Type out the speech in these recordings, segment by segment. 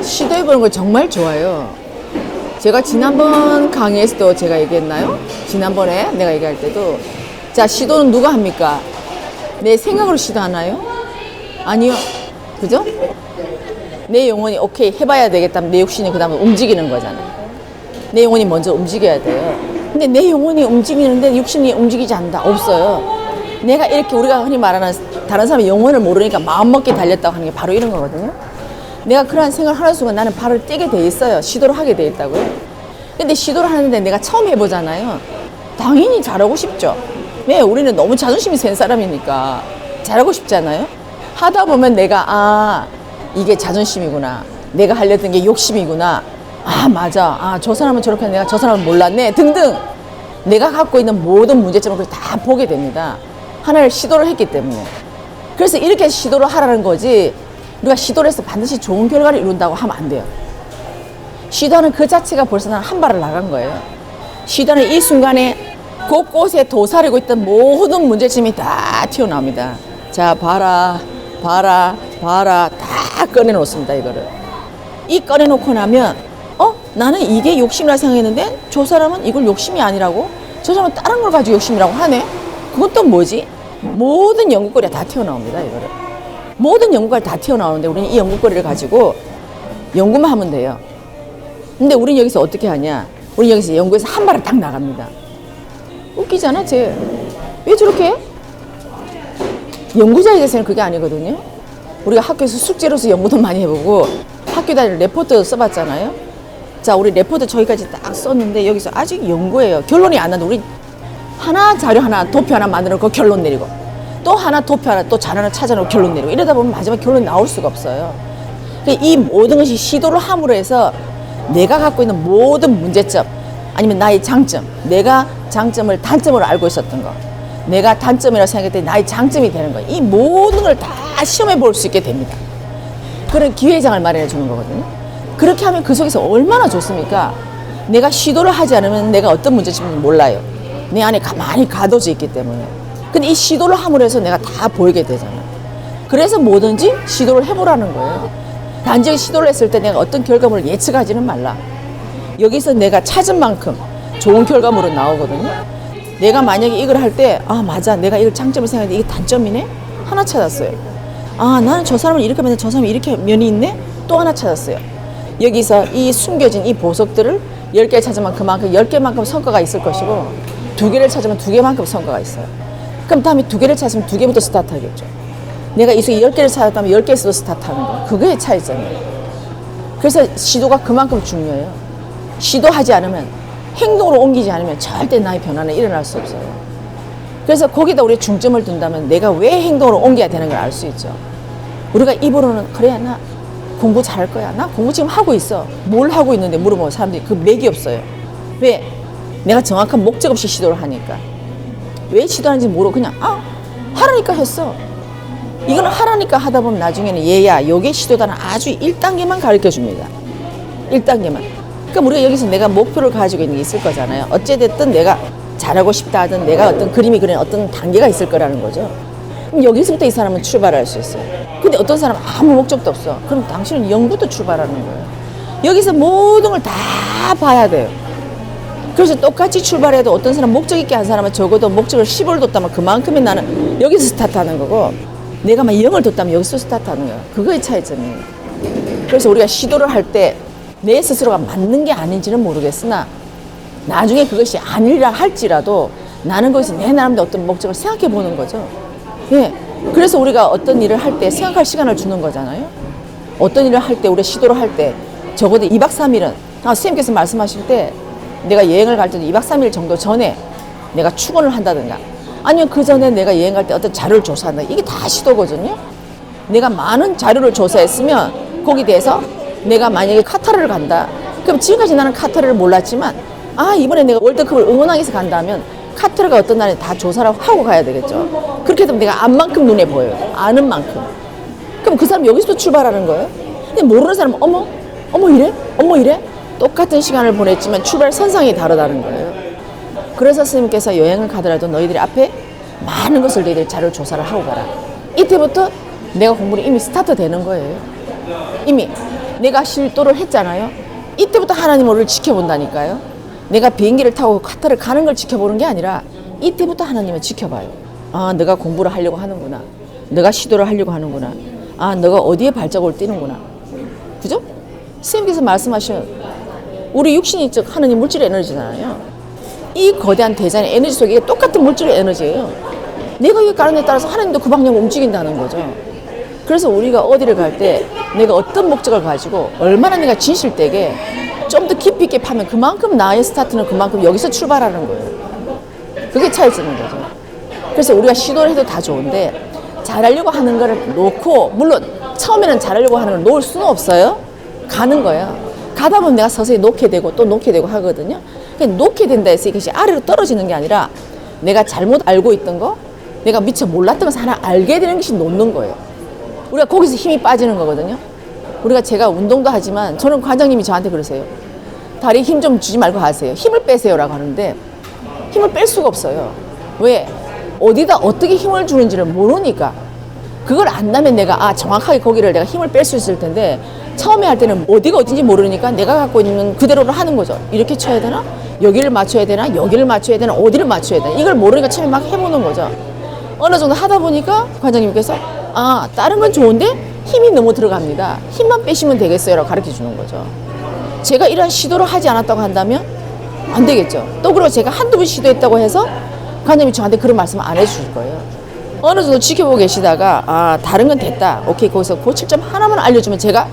시도해보는 거 정말 좋아요. 제가 지난번 강의에서도 제가 얘기했나요? 지난번에 내가 얘기할 때도 자, 시도는 누가 합니까? 내 생각으로 시도하나요? 아니요. 그죠? 내 영혼이 오케이 해봐야 되겠다면 내 육신이 그 다음에 움직이는 거잖아요. 내 영혼이 먼저 움직여야 돼요. 근데 내 영혼이 움직이는데 육신이 움직이지 않는다. 없어요. 내가 이렇게 우리가 흔히 말하는 다른 사람의 영혼을 모르니까 마음먹기 달렸다고 하는 게 바로 이런 거거든요. 내가 그러한 생각을 하는 순간 나는 발을 떼게 돼 있어요. 시도를 하게 돼 있다고요. 근데 시도를 하는데 내가 처음 해보잖아요. 당연히 잘하고 싶죠. 왜? 우리는 너무 자존심이 센 사람이니까 잘하고 싶잖아요. 하다 보면 내가 이게 자존심이구나. 내가 하려던 게 욕심이구나. 맞아. 저 사람은 저렇게 하는데 내가 저 사람은 몰랐네. 등등. 내가 갖고 있는 모든 문제점을 다 보게 됩니다. 하나를 시도를 했기 때문에. 그래서 이렇게 시도를 하라는 거지 우리가 시도를 해서 반드시 좋은 결과를 이룬다고 하면 안 돼요. 시도하는 그 자체가 벌써 난 한 발을 나간 거예요. 시도하는 이 순간에 곳곳에 도사리고 있던 모든 문제점이 다 튀어나옵니다. 자, 봐라 다 꺼내놓습니다. 이거를. 이 꺼내놓고 나면 나는 이게 욕심이라 생각했는데 저 사람은 이걸 욕심이 아니라고, 저 사람은 다른 걸 가지고 욕심이라고 하네. 그건 또 뭐지? 모든 연구거리가 다 튀어나옵니다. 이거를. 모든 연구가 다 튀어나오는데 우리는 이 연구거리를 가지고 연구만 하면 돼요. 근데 우리는 여기서 어떻게 하냐? 우리는 여기서 연구에서 한 발을 딱 나갑니다. 웃기잖아, 쟤. 왜 저렇게 해? 연구자에 대해서는 그게 아니거든요. 우리가 학교에서 숙제로서 연구도 많이 해보고 학교 다닐 레포트 써봤잖아요. 자, 우리 레포트 저기까지 딱 썼는데 여기서 아직 연구예요. 결론이 안 나는데 우리 자료 하나, 도표 하나 만들어 놓고 결론 내리고 또 하나, 도표 하나, 또 자료 하나 찾아놓고 결론 내리고 이러다 보면 마지막 결론이 나올 수가 없어요. 이 모든 것이 시도를 함으로 해서 내가 갖고 있는 모든 문제점 아니면 나의 장점, 내가 장점을 단점으로 알고 있었던 거, 내가 단점이라고 생각했더니 나의 장점이 되는 거, 이 모든 걸 다 시험해 볼 수 있게 됩니다. 그런 기회장을 마련해 주는 거거든요. 그렇게 하면 그 속에서 얼마나 좋습니까? 내가 시도를 하지 않으면 내가 어떤 문제점인지 몰라요. 내 안에 가만히 가둬져 있기 때문에. 근데 이 시도를 함으로 해서 내가 다 보이게 되잖아요. 그래서 뭐든지 시도를 해보라는 거예요. 단지 시도를 했을 때 내가 어떤 결과물을 예측하지는 말라. 여기서 내가 찾은 만큼 좋은 결과물은 나오거든요. 내가 만약에 이걸 할 때 맞아, 내가 이걸 장점을 생각했는데 이게 단점이네? 하나 찾았어요. 나는 저 사람을 이렇게 봤는데 저 사람이 이렇게 면이 있네? 또 하나 찾았어요. 여기서 이 숨겨진 이 보석들을 10개 찾으면 그만큼 10개만큼 성과가 있을 것이고 2개를 찾으면 2개만큼 성과가 있어요. 그럼 다음에 2개를 찾으면 2개부터 스타트하겠죠. 내가 이 속에 10개를 찾았다면 10개에서도 스타트하는 거예요. 그게 차이점이에요. 그래서 시도가 그만큼 중요해요. 시도하지 않으면, 행동으로 옮기지 않으면 절대 나의 변화는 일어날 수 없어요. 그래서 거기다 우리 중점을 둔다면 내가 왜 행동으로 옮겨야 되는 걸 알 수 있죠. 우리가 입으로는 그래, 나 공부 잘할 거야. 나 공부 지금 하고 있어. 뭘 하고 있는데 물어보면 사람들이 그 맥이 없어요. 왜? 내가 정확한 목적 없이 시도를 하니까. 왜 시도하는지 모르고 그냥 하라니까 했어. 이건 하라니까 하다 보면 나중에는 얘야, 요게 시도다는 아주 1단계만 가르쳐 줍니다. 1단계만. 그럼 우리가 여기서 내가 목표를 가지고 있는 게 있을 거잖아요. 어찌됐든 내가 잘하고 싶다 하든 내가 어떤 그림이 그린 어떤 단계가 있을 거라는 거죠. 그럼 여기서부터 이 사람은 출발할 수 있어요. 근데 어떤 사람은 아무 목적도 없어. 그럼 당신은 0부터 출발하는 거예요. 여기서 모든 걸 다 봐야 돼요. 그래서 똑같이 출발해도 어떤 사람 목적 있게 한 사람은 적어도 목적을 10을 뒀다면 그만큼이 나는 여기서 스타트하는 거고, 내가 막 0을 뒀다면 여기서 스타트하는 거예요. 그거의 차이점이에요. 그래서 우리가 시도를 할 때 내 스스로가 맞는 게 아닌지는 모르겠으나 나중에 그것이 아니라 할지라도 나는 거기서 내 나름대로 어떤 목적을 생각해 보는 거죠. 예. 그래서 우리가 어떤 일을 할 때 생각할 시간을 주는 거잖아요. 어떤 일을 할 때, 우리가 시도를 할 때 적어도 2박 3일은 선생님께서 말씀하실 때 내가 여행을 갈 때도 2박 3일 정도 전에 내가 출근을 한다든가 아니면 그 전에 내가 여행 갈 때 어떤 자료를 조사한다. 이게 다 시도거든요. 내가 많은 자료를 조사했으면 거기에 대해서 내가 만약에 카타르를 간다. 그럼 지금까지 나는 카타르를 몰랐지만 이번에 내가 월드컵을 응원하기 위해서 간다면 카타르가 어떤 날에 다 조사를 하고 가야 되겠죠. 그렇게 되면 내가 안 만큼 눈에 보여요. 아는 만큼. 그럼 그 사람 여기서도 출발하는 거예요. 근데 모르는 사람은 어머 이래? 어머 이래? 똑같은 시간을 보냈지만 출발 선상이 다르다는 거예요. 그래서 스님께서 여행을 가더라도 너희들이 앞에 많은 것을 너희들이 자료를 조사를 하고 가라. 이때부터 내가 공부는 이미 스타트 되는 거예요. 이미 내가 시도를 했잖아요. 이때부터 하나님은 우리를 지켜본다니까요. 내가 비행기를 타고 카타르 가는 걸 지켜보는 게 아니라 이때부터 하나님을 지켜봐요. 아, 너가 공부를 하려고 하는구나. 너가 시도를 하려고 하는구나. 아, 너가 어디에 발자국을 띄는구나. 그죠? 선생님께서 말씀하신 우리 육신이 즉 하나님 물질 에너지잖아요. 이 거대한 대자연의 에너지 속에 똑같은 물질의 에너지예요. 내가 여기 가는 데 따라서 하나님도 그 방향으로 움직인다는 거죠. 그래서 우리가 어디를 갈 때 내가 어떤 목적을 가지고 얼마나 내가 진실되게 좀 더 깊이 있게 파면 그만큼 나의 스타트는 그만큼 여기서 출발하는 거예요. 그게 차이점인 거죠. 그래서 우리가 시도를 해도 다 좋은데 잘하려고 하는 거를 놓고, 물론 처음에는 잘하려고 하는 걸 놓을 수는 없어요. 가는 거예요. 가다 보면 내가 서서히 놓게 되고 또 놓게 되고 하거든요. 그러니까 놓게 된다 해서 이것이 아래로 떨어지는 게 아니라 내가 잘못 알고 있던 거, 내가 미처 몰랐던 것을 하나 알게 되는 것이 놓는 거예요. 우리가 거기서 힘이 빠지는 거거든요. 우리가 제가 운동도 하지만 저는 관장님이 저한테 그러세요. 다리에 힘 좀 주지 말고 하세요. 힘을 빼세요라고 하는데 힘을 뺄 수가 없어요. 왜? 어디다 어떻게 힘을 주는지를 모르니까. 그걸 안다면 내가 정확하게 거기를 내가 힘을 뺄 수 있을 텐데 처음에 할 때는 어디가 어딘지 모르니까 내가 갖고 있는 그대로를 하는 거죠. 이렇게 쳐야 되나? 여기를 맞춰야 되나? 여기를 맞춰야 되나? 어디를 맞춰야 되나? 이걸 모르니까 처음에 막 해보는 거죠. 어느 정도 하다 보니까 관장님께서 다른 건 좋은데 힘이 너무 들어갑니다. 힘만 빼시면 되겠어요 라고 가르쳐 주는 거죠. 제가 이런 시도를 하지 않았다고 한다면 안 되겠죠. 또 그리고 제가 한두 번 시도했다고 해서 관장님이 저한테 그런 말씀 안 해주실 거예요. 어느 정도 지켜보고 계시다가 다른 건 됐다. 오케이, 거기서 고칠 점 하나만 알려주면 제가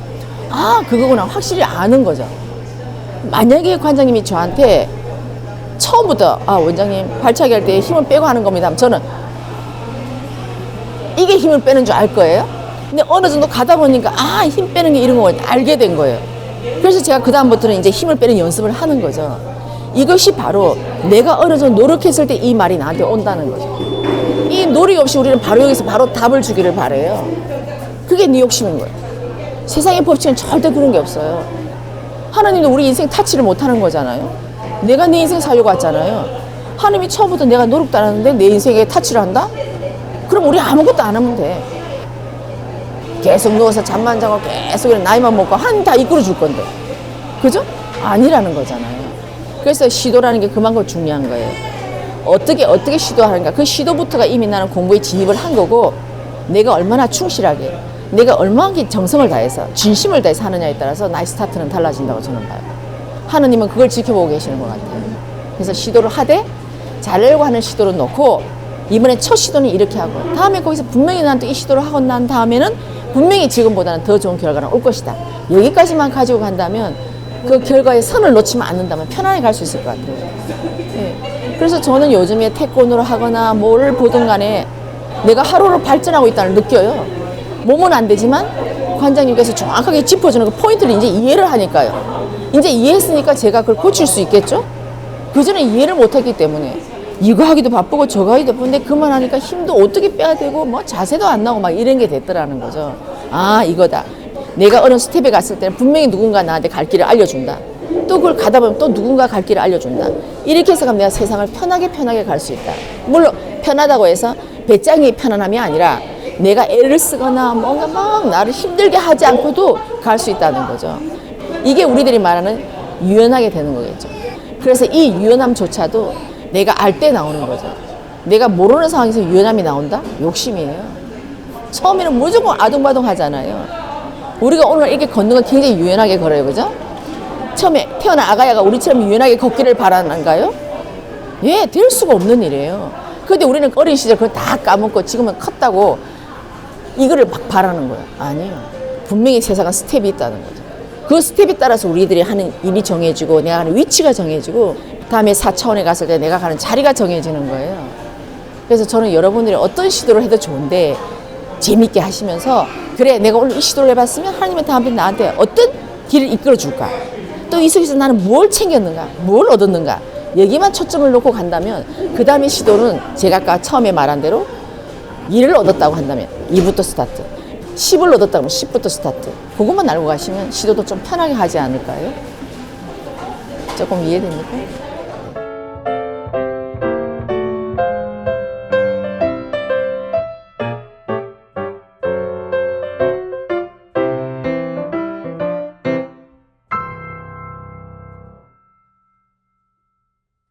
그거구나 확실히 아는 거죠. 만약에 관장님이 저한테 처음부터 원장님 발차기 할 때 힘을 빼고 하는 겁니다 하면 저는 이게 힘을 빼는 줄 알 거예요. 근데 어느 정도 가다 보니까 힘 빼는 게 이런 걸 알게 된 거예요. 그래서 제가 그 다음부터는 이제 힘을 빼는 연습을 하는 거죠. 이것이 바로 내가 어느 정도 노력했을 때 이 말이 나한테 온다는 거죠. 이 노력 없이 우리는 바로 여기서 바로 답을 주기를 바래요. 그게 네 욕심인 거예요. 세상의 법칙은 절대 그런 게 없어요. 하나님도 우리 인생 타치를 못하는 거잖아요. 내가 내 인생 살려고 왔잖아요. 하나님이 처음부터 내가 노력도 안 하는데 내 인생에 타치를 한다? 그럼 우리 아무것도 안 하면 돼. 계속 누워서 잠만 자고 계속 나이만 먹고 하나님 다 이끌어 줄 건데. 그죠? 아니라는 거잖아요. 그래서 시도라는 게 그만큼 중요한 거예요. 어떻게 시도하는가. 그 시도부터가 이미 나는 공부에 진입을 한 거고, 내가 얼마나 충실하게, 내가 얼마나 정성을 다해서 진심을 다해서 하느냐에 따라서 나의 스타트는 달라진다고 저는 봐요. 하느님은 그걸 지켜보고 계시는 것 같아요. 그래서 시도를 하되 잘하려고 하는 시도를 놓고 이번에 첫 시도는 이렇게 하고 다음에 거기서 분명히 나한테 이 시도를 하고 난 다음에는 분명히 지금보다는 더 좋은 결과가 올 것이다. 여기까지만 가지고 간다면 그 결과에 선을 놓치면 않는다면 편안히 갈 수 있을 것 같아요. 네. 그래서 저는 요즘에 태권도를 하거나 뭘 보든 간에 내가 하루를 발전하고 있다는 걸 느껴요. 몸은 안 되지만 관장님께서 정확하게 짚어주는 그 포인트를 이제 이해를 하니까요. 이제 이해했으니까 제가 그걸 고칠 수 있겠죠? 그전에 이해를 못했기 때문에 이거 하기도 바쁘고 저거 하기도 바쁜데 그만하니까 힘도 어떻게 빼야 되고 뭐 자세도 안 나오고 막 이런 게 됐더라는 거죠. 이거다. 내가 어느 스텝에 갔을 때는 분명히 누군가 나한테 갈 길을 알려준다. 또 그걸 가다 보면 또 누군가 갈 길을 알려준다. 이렇게 해서 가면 내가 세상을 편하게 갈 수 있다. 물론 편하다고 해서 배짱이 편안함이 아니라 내가 애를 쓰거나 뭔가 막 나를 힘들게 하지 않고도 갈 수 있다는 거죠. 이게 우리들이 말하는 유연하게 되는 거겠죠. 그래서 이 유연함조차도 내가 알 때 나오는 거죠. 내가 모르는 상황에서 유연함이 나온다? 욕심이에요. 처음에는 무조건 아둥바둥 하잖아요. 우리가 오늘 이렇게 걷는 건 굉장히 유연하게 걸어요. 그죠? 처음에 태어난 아가야가 우리처럼 유연하게 걷기를 바라는가요? 예, 될 수가 없는 일이에요. 근데 우리는 어린 시절 그걸 다 까먹고 지금은 컸다고 이거를 막 바라는 거예요. 아니에요. 분명히 세상은 스텝이 있다는 거죠. 그 스텝에 따라서 우리들이 하는 일이 정해지고 내가 하는 위치가 정해지고 다음에 4차원에 갔을 때 내가 가는 자리가 정해지는 거예요. 그래서 저는 여러분들이 어떤 시도를 해도 좋은데 재밌게 하시면서 그래 내가 오늘 이 시도를 해봤으면 하나님은 다음에 나한테 어떤 길을 이끌어 줄까, 또 이 속에서 나는 뭘 챙겼는가, 뭘 얻었는가, 여기만 초점을 놓고 간다면 그 다음에 시도는 제가 아까 처음에 말한 대로 1을 얻었다고 한다면 2부터 스타트, 10을 얻었다고 하면 10부터 스타트. 그것만 알고 가시면 시도도 좀 편하게 하지 않을까요? 조금 이해됩니까?